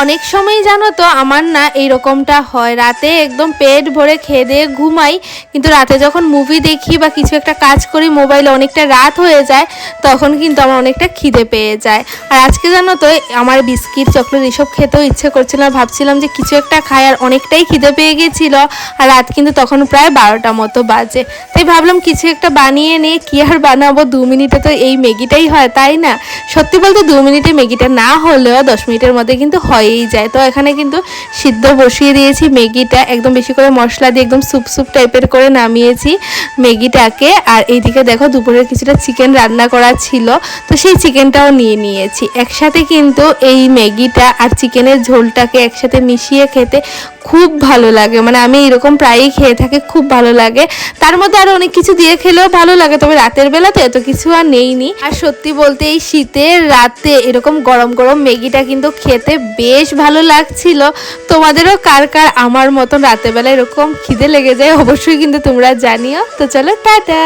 অনেক সময় জানো তো আমার না এইরকমটা হয়, রাতে একদম পেট ভরে খেয়ে দিয়ে ঘুমাই, কিন্তু রাতে যখন মুভি দেখি বা কিছু একটা কাজ করি মোবাইলে অনেকটা রাত হয়ে যায়, তখন কিন্তু আমার অনেকটা খিদে পেয়ে যায়। আর আজকে জানো তো আমার বিস্কিট চকলেট এসব খেতেও ইচ্ছে করছিল না, ভাবছিলাম যে কিছু একটা খাই, আর অনেকটাই খিদে পেয়ে গেছিলো। আর রাত কিন্তু তখন প্রায় 12টা মতো বাজে, তাই ভাবলাম কিছু একটা বানিয়ে নিয়ে। কি আর বানাবো, 2 মিনিটে তো এই ম্যাগিটাই হয়, তাই না? সত্যি বলতে 2 মিনিটে ম্যাগিটা না হলেও 10 মিনিটের মধ্যে কিন্তু হয়েই যায়। তো এখানে কিন্তু সিদ্ধ বসিয়ে দিয়েছি ম্যাগিটা, একদম বেশি করে মশলা দিয়ে একদম স্যুপ স্যুপ টাইপের করে নামিয়েছি ম্যাগিটাকে। আর এইদিকে দেখো দুপুরের কিছুটা চিকেন রান্না করা ছিল, তো সেই চিকেনটাও নিয়ে নিয়েছি একসাথে। কিন্তু এই ম্যাগিটা আর চিকেনের ঝোলটাকে একসাথে মিশিয়ে খেতে খুব ভালো লাগে, মানে আমি এরকম প্রায়ই খেয়ে থাকি, খুব ভালো লাগে। তার মধ্যে আরো অনেক কিছু দিয়ে খেলেও ভালো লাগে, তবে রাতের বেলা তো এত কিছু আর নেইনি। আর সত্যি বলতে এই শীতের রাতে এরকম গরম গরম ম্যাগিটা কিন্তু খেতে বেশ ভালো লাগছিল। তোমাদেরও কার কার আমার মতন রাতের বেলা এরকম খিদে লেগে যায় অবশ্যই কিন্তু তোমরা জানিও। তো চলো টাটা।